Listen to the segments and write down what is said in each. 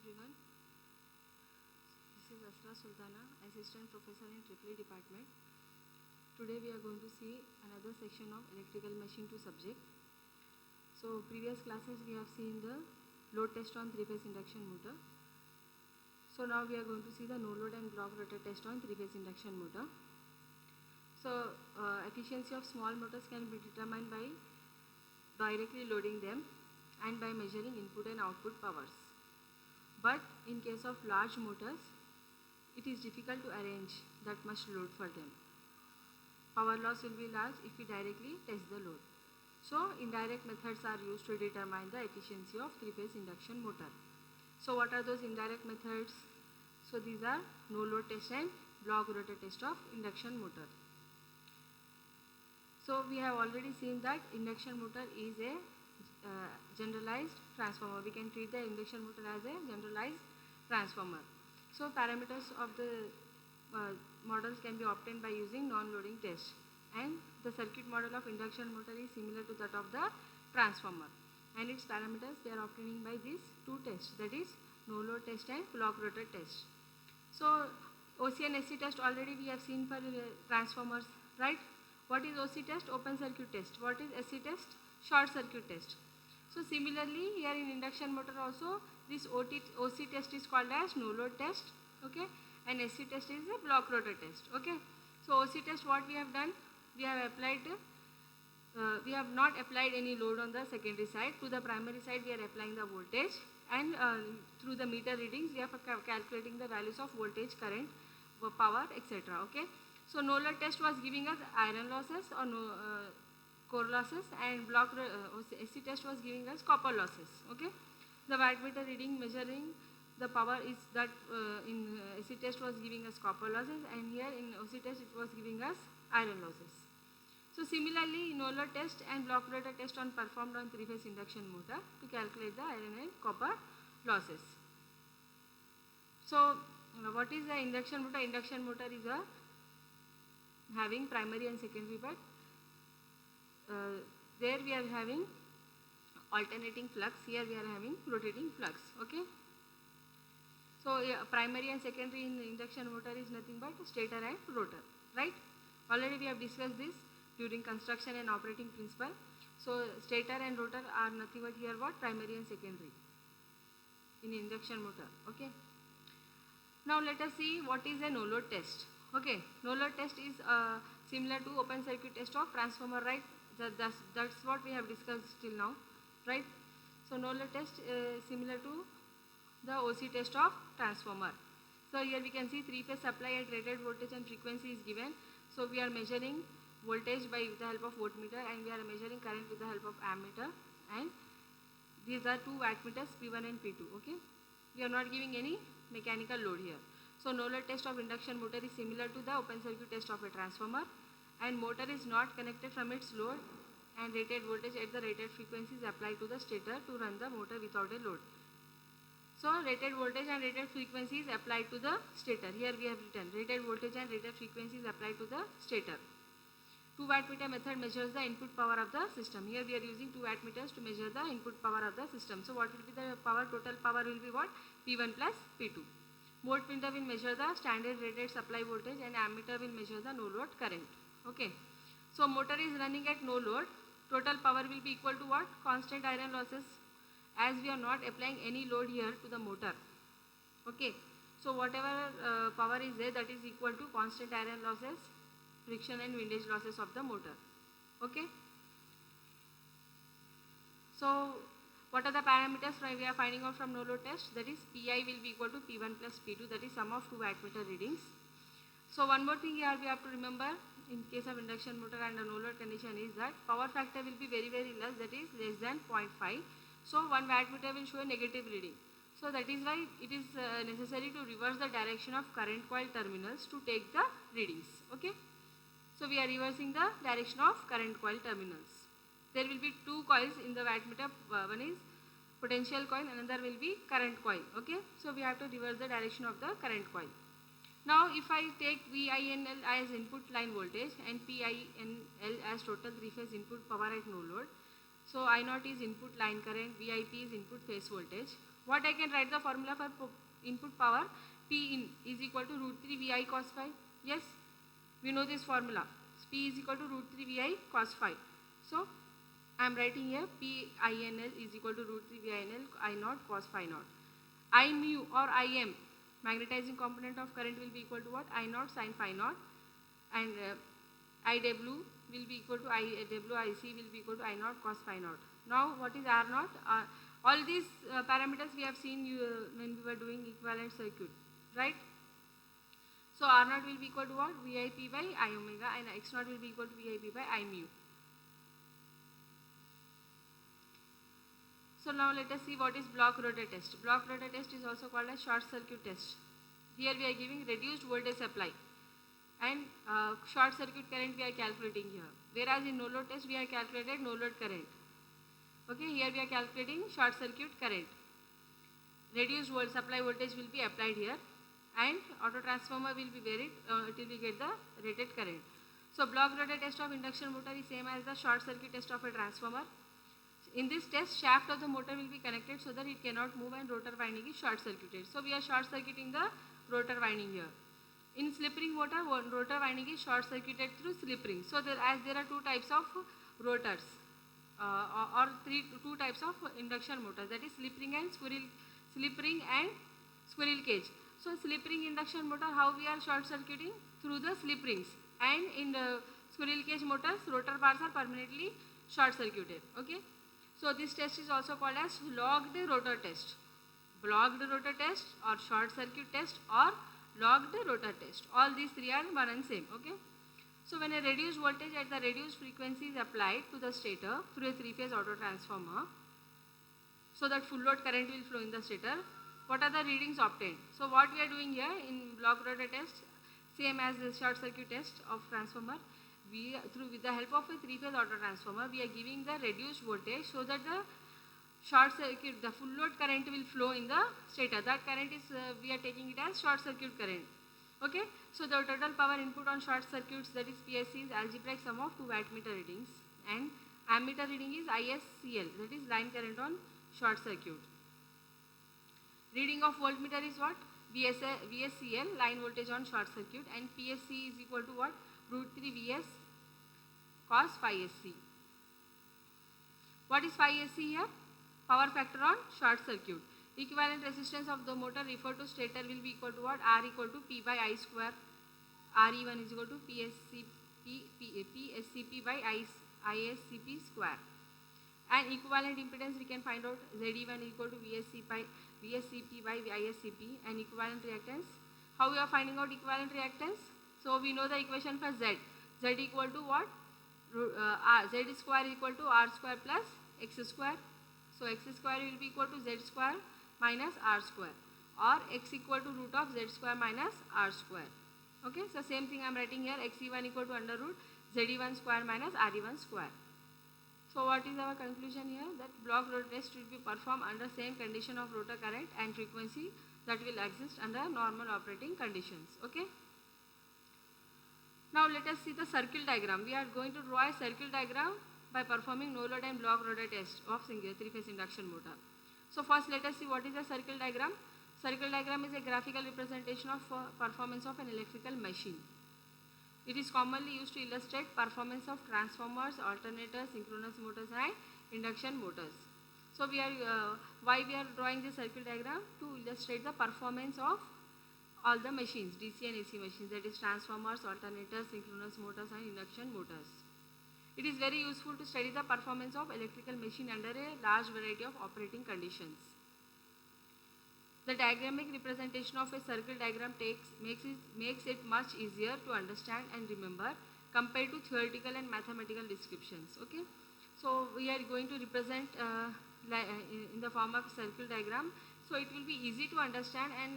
everyone. This is Asra Sultana, Assistant Professor in EEE Department. Today we are going to see another section of electrical machine 2 subject. So previous classes we have seen the load test on 3-phase induction motor. So now we are going to see the no load and block rotor test on 3-phase induction motor. So efficiency of small motors can be determined by directly loading them and by measuring input and output powers. But in case of large motors, it is difficult to arrange that much load for them. Power loss will be large if we directly test the load. So indirect methods are used to determine the efficiency of 3-phase induction motor. So what are those indirect methods? So these are no load test and block rotor test of induction motor. So we have already seen that induction motor is a generalized transformer. We can treat the induction motor as a generalized transformer. So parameters of the models can be obtained by using non-loading test, and the circuit model of induction motor is similar to that of the transformer, and its parameters they are obtaining by these two tests, that is no load test and block rotor test. So OC and SC test already we have seen for transformers, right? What is OC test? Open circuit test. What is SC test? Short circuit test. So similarly here in induction motor also this OC test is called as no load test, okay, and SC test is a block rotor test, okay. So OC test what we have done, we have not applied any load on the secondary side. To the primary side we are applying the voltage, and through the meter readings we are calculating the values of voltage, current, power, etc. okay. So no load test was giving us iron losses or core losses, and SC test was giving us copper losses, okay. The wattmeter reading measuring the power is that in SC test was giving us copper losses, and here in OC test it was giving us iron losses. So similarly no load test and block rotor test are performed on 3-phase induction motor to calculate the iron and copper losses. So what is the induction motor? Induction motor is having primary and secondary, but there we are having alternating flux, here we are having rotating flux, okay. So primary and secondary in the induction motor is nothing but stator and rotor, right? Already we have discussed this during construction and operating principle. So stator and rotor are nothing but here what? Primary and secondary in induction motor, okay. Now let us see what is a no load test, okay. No load test is similar to open circuit test of transformer, right? That's what we have discussed till now, right? So no load test similar to the OC test of transformer. So here we can see 3-phase supply at rated voltage and frequency is given. So we are measuring voltage with the help of voltmeter, and we are measuring current with the help of ammeter, and these are two wattmeters P1 and P2, okay. We are not giving any mechanical load here. So no load test of induction motor is similar to the open circuit test of a transformer, and motor is not connected from its load, and rated voltage at the rated frequency is applied to the stator to run the motor without a load. So rated voltage and rated frequency is applied to the stator. Here we have written rated voltage and rated frequency is applied to the stator. 2 wattmeter method measures the input power of the system. Here we are using 2 wattmeters to measure the input power of the system. So what will be the power? Total power will be what? P1 plus P2. Voltmeter will measure the standard rated supply voltage, and ammeter will measure the no load current, okay. So motor is running at no load. Total power will be equal to what? Constant iron losses, as we are not applying any load here to the motor, okay. So whatever power is there, that is equal to constant iron losses, friction and windage losses of the motor, okay. So what are the parameters we are finding out from no load test? That is Pi will be equal to P1 plus P2, that is sum of 2 wattmeter readings. So one more thing here we have to remember in case of induction motor and a no load condition is that power factor will be very less, that is less than 0.5. So 1 wattmeter will show a negative reading. So that is why it is necessary to reverse the direction of current coil terminals to take the readings, okay. So we are reversing the direction of current coil terminals. There will be 2 coils in the wattmeter, one is potential coil, another will be current coil, okay. So we have to reverse the direction of the current coil. Now if I take VINL as input line voltage and PINL as total 3-phase input power at no load, so I0 is input line current, VIP is input phase voltage, What I can write the formula for input power? P in is equal to root 3 Vi cos phi. Yes, we know this formula. P is equal to root 3 Vi cos phi. So I am writing here PINL is equal to root 3 VINL I naught cos phi naught. I mu or Im, magnetizing component of current, will be equal to what? I naught sin phi naught, and IW will be equal to IC will be equal to I naught cos phi naught. Now what is R naught? All these parameters we have seen when we were doing equivalent circuit, right? So R naught will be equal to what? VIP by I omega, and X naught will be equal to VIP by I mu. So now let us see what is block rotor test. Block rotor test is also called as short circuit test. Here we are giving reduced voltage supply and short circuit current we are calculating here. Whereas in no load test we have calculated no load current. Okay, here we are calculating short circuit current. Reduced supply voltage will be applied here, and auto transformer will be varied till we get the rated current. So block rotor test of induction motor is same as the short circuit test of a transformer. In this test, shaft of the motor will be connected so that it cannot move and rotor winding is short circuited. So we are short circuiting the rotor winding here. In slip ring motor, rotor winding is short circuited through slip ring. So there are two types of rotors or two types of induction motors, that is slip ring and squirrel cage. So slip ring induction motor, how we are short circuiting? Through the slip rings, and in the squirrel cage motors, rotor bars are permanently short circuited. Okay. So this test is also called as locked rotor test. Blocked rotor test or short circuit test or locked rotor test. All these three are one and same. Okay. So when a reduced voltage at the reduced frequency is applied to the stator through a three-phase auto transformer, so that full load current will flow in the stator, what are the readings obtained? So what we are doing here in block rotor test, same as the short circuit test of transformer, with the help of a three-phase auto transformer, we are giving the reduced voltage so that the short circuit, the full load current will flow in the stator. That current is, we are taking it as short circuit current. Okay. So the total power input on short circuits, that is PSC, is algebraic sum of two wattmeter readings, and ammeter reading is ISCL, that is line current on short circuit. Reading of voltmeter is what? VSCL, line voltage on short circuit, and PSC is equal to what? Root 3 VS cos phi SC. What is phi SC here? Power factor on short circuit. Equivalent resistance of the motor referred to stator will be equal to what? R equal to P by I square. RE1 is equal to PSCP by ISCP square. And equivalent impedance we can find out ZE1 equal to VSCP by ISCP, and equivalent reactance. How we are finding out equivalent reactance? So we know the equation for Z. Z equal to what? Z square equal to R square plus X square. So X square will be equal to Z square minus R square, or X equal to root of Z square minus R square. Okay, so same thing I am writing here, Xe1 equal to under root ZE1 square minus RE1 square. So what is our conclusion here? That block rotor test will be performed under same condition of rotor current and frequency that will exist under normal operating conditions. Okay. Now let us see the circle diagram. We are going to draw a circle diagram by performing no load and block rotor test of single three-phase induction motor. So first let us see what is a circle diagram. Circle diagram is a graphical representation of performance of an electrical machine. It is commonly used to illustrate performance of transformers, alternators, synchronous motors and induction motors. So why we are drawing this circle diagram? To illustrate the performance of all the machines, DC and AC machines, that is transformers, alternators, synchronous motors and induction motors. It is very useful to study the performance of electrical machine under a large variety of operating conditions. The diagrammatic representation of a circle diagram makes it much easier to understand and remember compared to theoretical and mathematical descriptions. Okay, so we are going to represent in the form of circle diagram, so it will be easy to understand and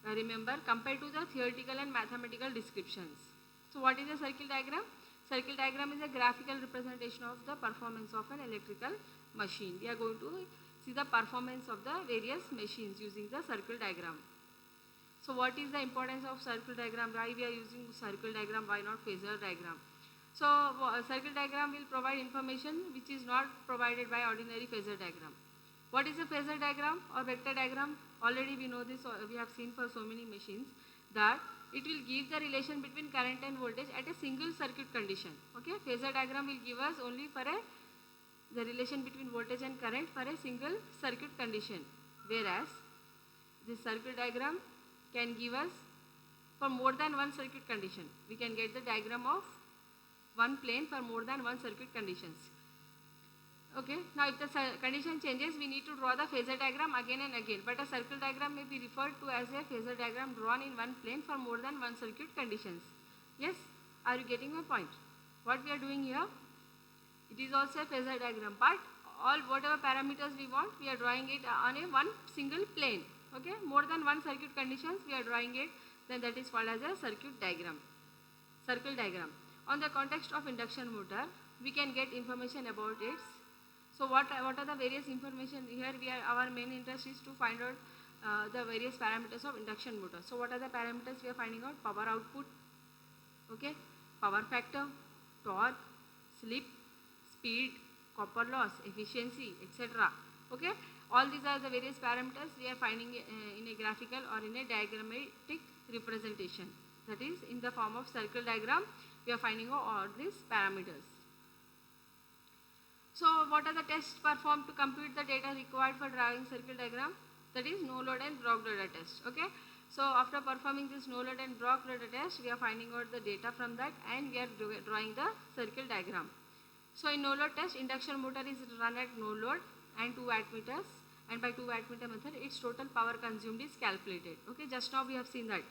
remember compared to the theoretical and mathematical descriptions. So what is a circle diagram? Circle diagram is a graphical representation of the performance of an electrical machine. We are going to see the performance of the various machines using the circle diagram. So what is the importance of circle diagram? Why we are using circle diagram? Why not phasor diagram? So circle diagram will provide information which is not provided by ordinary phasor diagram. What is a phasor diagram or vector diagram? Already we know this, we have seen for so many machines, that it will give the relation between current and voltage at a single circuit condition. Okay, phasor diagram will give us only for the relation between voltage and current for a single circuit condition, whereas this circuit diagram can give us for more than one circuit condition. We can get the diagram of one plane for more than one circuit conditions. Okay, now if the condition changes, we need to draw the phasor diagram again and again, but a circle diagram may be referred to as a phasor diagram drawn in one plane for more than one circuit conditions. Yes, are you getting my point? What we are doing here, it is also a phasor diagram, but all whatever parameters we want, we are drawing it on a one single plane. Okay, more than one circuit conditions we are drawing it, then that is called as a circuit diagram, circle diagram. On the context of induction motor, we can get information about it. So what are the various information here? Our main interest is to find out the various parameters of induction motor. So what are the parameters we are finding out? Power output, okay, power factor, torque, slip, speed, copper loss, efficiency, etc. Okay, all these are the various parameters we are finding in a graphical or in a diagrammatic representation. That is, in the form of circle diagram, we are finding out all these parameters. So what are the tests performed to compute the data required for drawing circle diagram? That is no load and Bragg-Loder test. Okay. So after performing this no load and Bragg-Loder test, we are finding out the data from that and we are drawing the circle diagram. So in no load test, induction motor is run at no load and 2 wattmeters, and by 2 wattmeter method its total power consumed is calculated. Okay, just now we have seen that.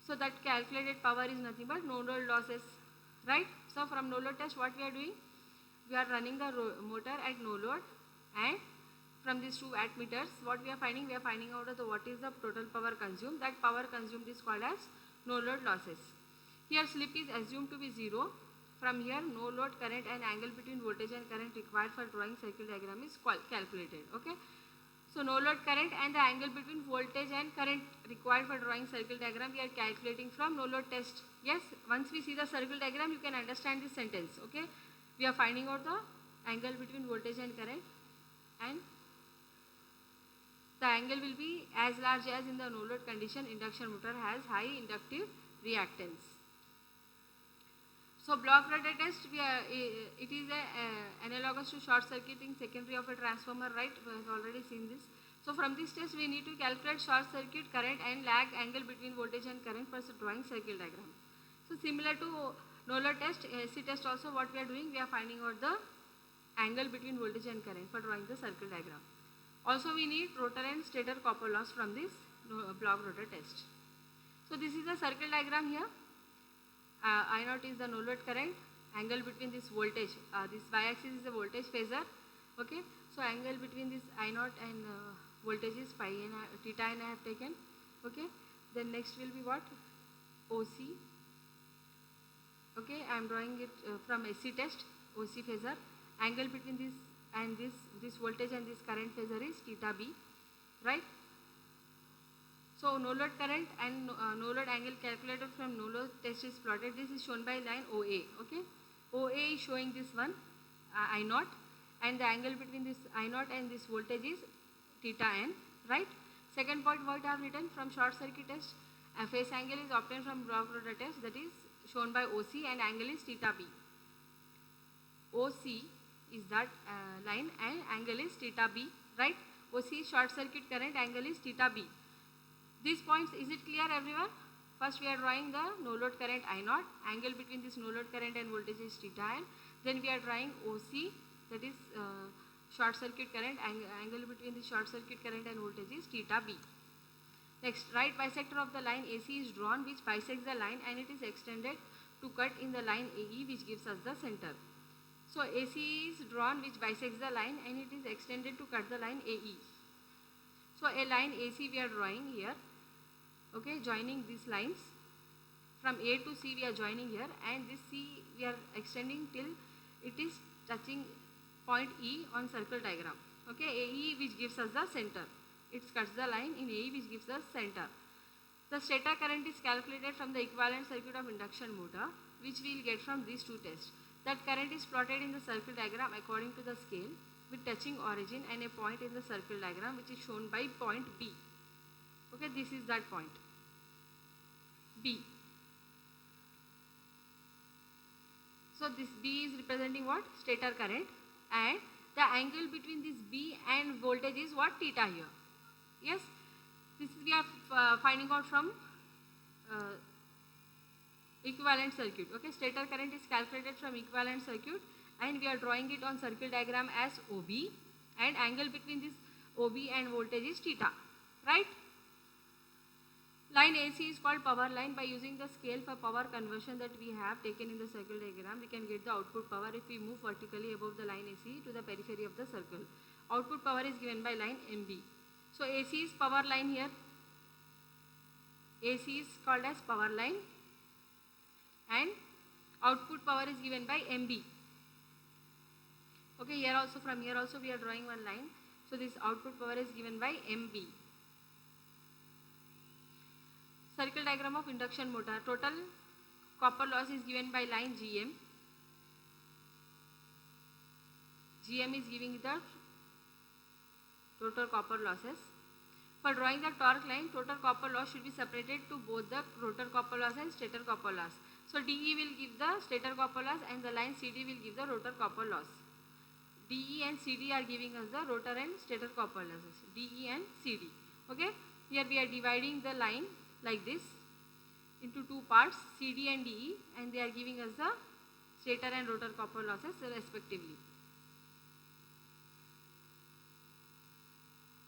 So that calculated power is nothing but no load losses, right? So from no load test, what we are doing? We are running the motor at no load, and from these 2 wattmeters, what we are finding? We are finding out what is the total power consumed. That power consumed is called as no load losses. Here slip is assumed to be 0. From here, no load current and angle between voltage and current required for drawing circle diagram is calculated. Okay. So no load current and the angle between voltage and current required for drawing circle diagram we are calculating from no load test. Yes, once we see the circle diagram, you can understand this sentence. Okay. We are finding out the angle between voltage and current, and the angle will be as large as in the no load condition. Induction motor has high inductive reactance. So Bragg-Loder test, it is analogous to short circuiting secondary of a transformer, right? We have already seen this. So from this test, we need to calculate short circuit current and lag angle between voltage and current for drawing circle diagram. So similar to no load test, AC test also, what we are doing? We are finding out the angle between voltage and current for drawing the circle diagram. Also we need rotor and stator copper loss from this Bragg-Loder test. So this is the circle diagram here. I0 is the no load current, angle between this voltage, this y-axis is the voltage phasor. Okay, so angle between this I0 and voltage is phi and theta and I have taken. Okay, then next will be what? OC. Okay, I am drawing it from AC test, OC phasor. Angle between this and this voltage and this current phasor is theta B, right? So no load current and no load angle calculated from no load test is plotted. This is shown by line OA. Okay, OA is showing this one I0, and the angle between this I0 and this voltage is theta n, right? Second point, what I have written from short circuit test, a phase angle is obtained from Bragg-Loder test, that is shown by OC, and angle is theta B. OC is that line and angle is theta B, right? OC is short circuit current, angle is theta B. These points, is it clear everyone? First we are drawing the no load current I0, angle between this no load current and voltage is theta n. Then we are drawing OC, that is short circuit current, angle between the short circuit current and voltage is theta B. Next, right bisector of the line AC is drawn which bisects the line and it is extended to cut in the line AE which gives us the center. So AC is drawn which bisects the line and it is extended to cut the line AE. So a line AC we are drawing here, okay, joining these lines from A to C we are joining here, and this C we are extending till it is touching point E on circle diagram. Okay, AE which gives us the center. It cuts the line in AE which gives us center. The stator current is calculated from the equivalent circuit of induction motor which we will get from these two tests. That current is plotted in the circle diagram according to the scale. with touching origin and a point in the circle diagram which is shown by point B. Okay, this is that point B. So this B is representing what? Stator current, and the angle between this B and voltage is what? Theta here. Yes, this we are finding out from equivalent circuit. Okay, stator current is calculated from equivalent circuit, and we are drawing it on circle diagram as OB, and angle between this OB and voltage is theta, right? Line AC is called power line. By using the scale for power conversion that we have taken in the circle diagram, we can get the output power if we move vertically above the line AC to the periphery of the circle. Output power is given by line MB. So AC is power line here. AC is called as power line, and output power is given by MB. Okay, here also, from here also we are drawing one line. So this output power is given by MB. Circle diagram of induction motor. Total copper loss is given by line GM. GM is giving the total copper losses. For drawing the torque line, total copper loss should be separated to both the rotor copper loss and stator copper loss. So DE will give the stator copper loss and the line CD will give the rotor copper loss. DE and CD are giving us the rotor and stator copper losses. DE and CD. Okay. Here we are dividing the line like this into two parts, CD and DE, and they are giving us the stator and rotor copper losses respectively.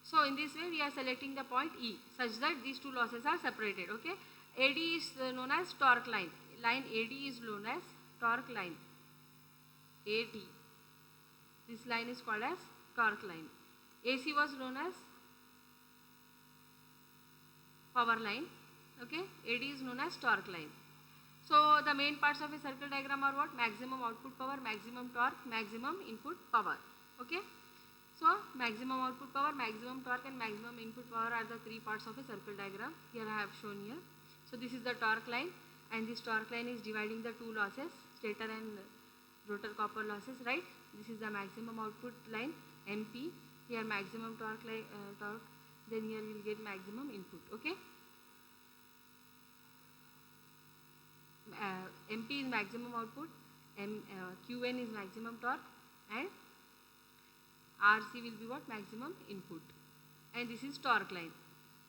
So in this way we are selecting the point E such that these two losses are separated. Okay. AD is known as torque line. Line AD is known as torque line. AD. This line is called as torque line. AC was known as power line. Okay. AD is known as torque line. So the main parts of a circle diagram are what? Maximum output power, maximum torque, maximum input power. Okay. So maximum output power, maximum torque and maximum input power are the three parts of a circle diagram. Here I have shown here. So this is the torque line, and this torque line is dividing the two losses, stator and rotor copper losses, right? This is the maximum output line, MP. Here maximum torque line, torque. Then here you will get maximum input. Okay. MP is maximum output, QN is maximum torque, and RC will be what? Maximum input. And this is torque line.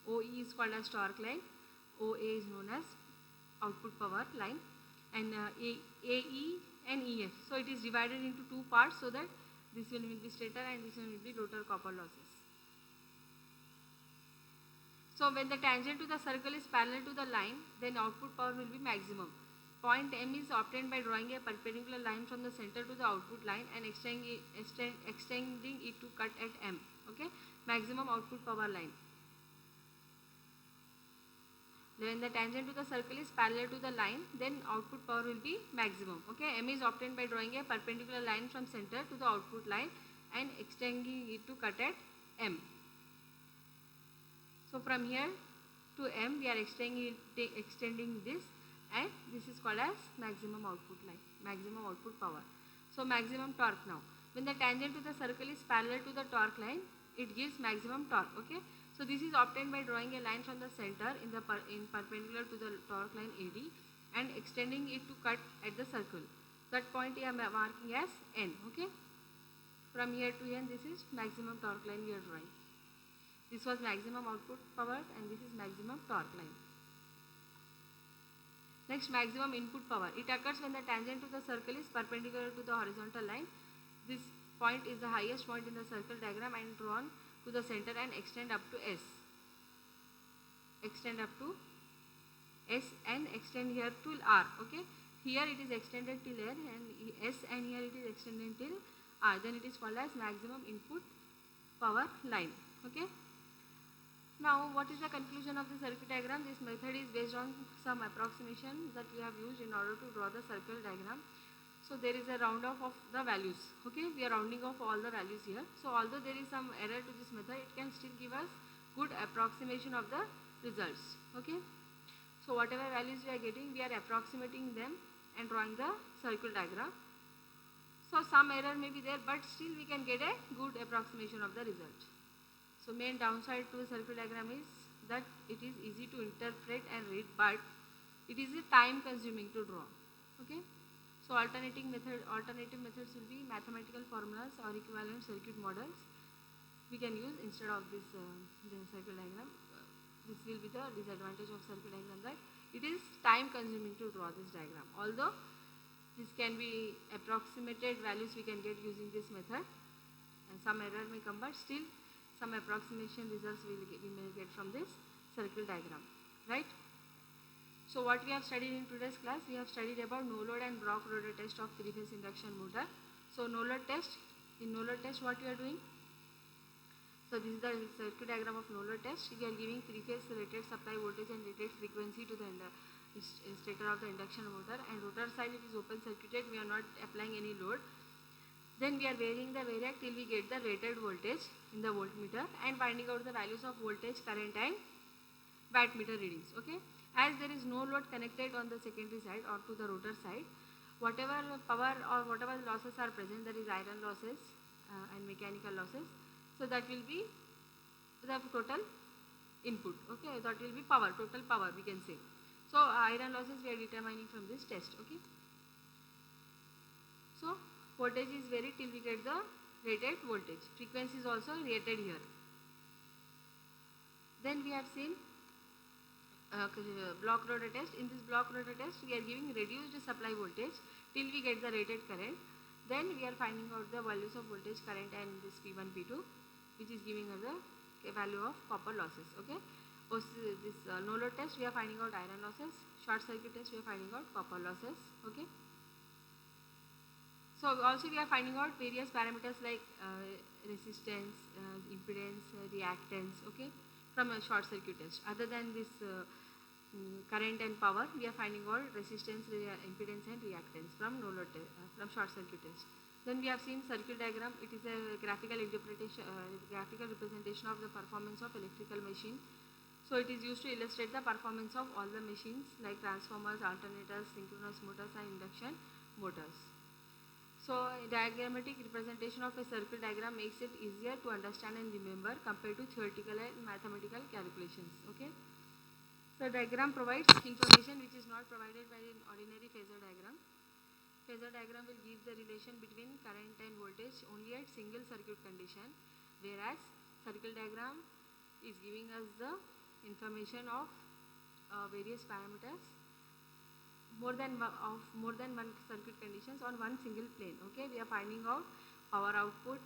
OE is called as torque line. OA is known as output power line, and AE and EF. So it is divided into two parts so that this one will be stator and this one will be rotor copper losses. So when the tangent to the circle is parallel to the line, then output power will be maximum. Point M is obtained by drawing a perpendicular line from the center to the output line and extending it to cut at M. Okay, maximum output power line. When the tangent to the circle is parallel to the line, then output power will be maximum. Okay, M is obtained by drawing a perpendicular line from center to the output line and extending it to cut at M. So from here to M, we are extending this, and this is called as maximum output line, maximum output power. So maximum torque now. When the tangent to the circle is parallel to the torque line, it gives maximum torque. Okay. So this is obtained by drawing a line from the center in perpendicular to the torque line AD and extending it to cut at the circle. That point I am marking as N. Okay. From here to N, this is maximum torque line we are drawing. This was maximum output power and this is maximum torque line. Next, maximum input power. It occurs when the tangent to the circle is perpendicular to the horizontal line. This point is the highest point in the circle diagram and drawn to the center and extend up to S. Extend up to S and extend here to R. Okay. Here it is extended till R and S, and here it is extended till R. Then it is called as maximum input power line. Okay. Now, what is the conclusion of the circuit diagram? This method is based on some approximation that we have used in order to draw the circle diagram. So there is a round off of the values. Okay, we are rounding off all the values here. So although there is some error to this method, it can still give us good approximation of the results. Okay. So whatever values we are getting, we are approximating them and drawing the circle diagram. So some error may be there, but still we can get a good approximation of the result. So main downside to a circuit diagram is that it is easy to interpret and read, but it is a time consuming to draw. Okay. So alternative methods will be mathematical formulas or equivalent circuit models we can use instead of this the circuit diagram. This will be the disadvantage of circuit diagram, that it is time consuming to draw this diagram. Although this can be approximated values we can get using this method, and some error may come, but still some approximation results we may get from this circuit diagram, right? So what we have studied in today's class, we have studied about no load and block rotor test of three-phase induction motor. So no load test, in no load test what we are doing? So this is the circuit diagram of no load test. We are giving three-phase rated supply voltage and rated frequency to the stator of the induction motor, and rotor side it is open circuited, we are not applying any load. Then we are varying the variac till we get the rated voltage in the voltmeter and finding out the values of voltage, current and wattmeter readings. Okay. As there is no load connected on the secondary side or to the rotor side, whatever power or whatever losses are present, that is iron losses and mechanical losses, so that will be the total input. Okay, that will be power, total power we can say. So iron losses we are determining from this test. Okay. So voltage is varied till we get the rated voltage. Frequency is also rated here. Then we have seen block rotor test. In this block rotor test, we are giving reduced supply voltage till we get the rated current. Then we are finding out the values of voltage, current and this P1, P2, which is giving us the value of copper losses. Okay. This no load test, we are finding out iron losses. Short circuit test, we are finding out copper losses. Okay. So also we are finding out various parameters like resistance, impedance, reactance. Okay, from a short circuit test. Other than this current and power, we are finding out resistance, impedance and reactance from no load from short circuit test. Then we have seen circuit diagram. It is a graphical interpretation, graphical representation of the performance of electrical machine. So it is used to illustrate the performance of all the machines like transformers, alternators, synchronous motors and induction motors. So diagrammatic representation of a circuit diagram makes it easier to understand and remember compared to theoretical and mathematical calculations. Okay. So diagram provides information which is not provided by an ordinary phasor diagram. Phasor diagram will give the relation between current and voltage only at single circuit condition, whereas circle diagram is giving us the information of various parameters more than one circuit conditions on one single plane. Okay, we are finding out power output,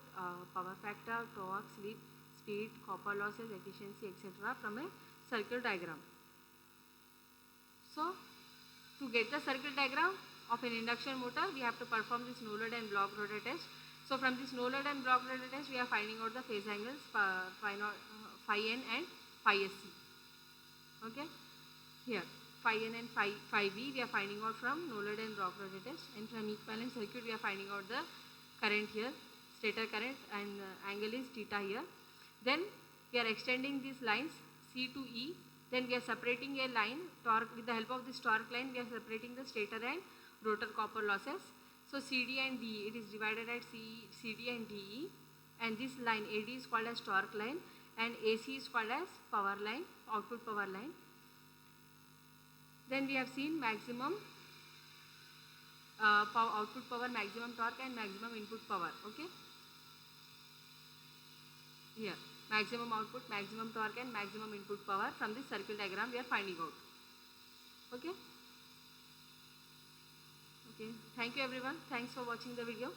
power factor, torque, slip, speed, copper losses, efficiency, etc. from a circuit diagram. So to get the circuit diagram of an induction motor, we have to perform this no load and block rotor test. So from this no load and block rotor test, we are finding out the phase angles phi n and phi sc. Okay, here phi n and phi b we are finding out from no load and block rotor test, and from equivalent circuit we are finding out the current here, stator current, and angle is theta here. Then we are extending these lines C to E. Then we are separating a line torque with the help of this torque line. We are separating the stator and rotor copper losses. So CD and DE, it is divided at CD and DE, and this line AD is called as torque line and AC is called as power line, output power line. Then we have seen maximum output power, maximum torque and maximum input power. Okay, here maximum output, maximum torque and maximum input power from this circuit diagram we are finding out. Okay. Okay, thank you everyone. Thanks for watching the video.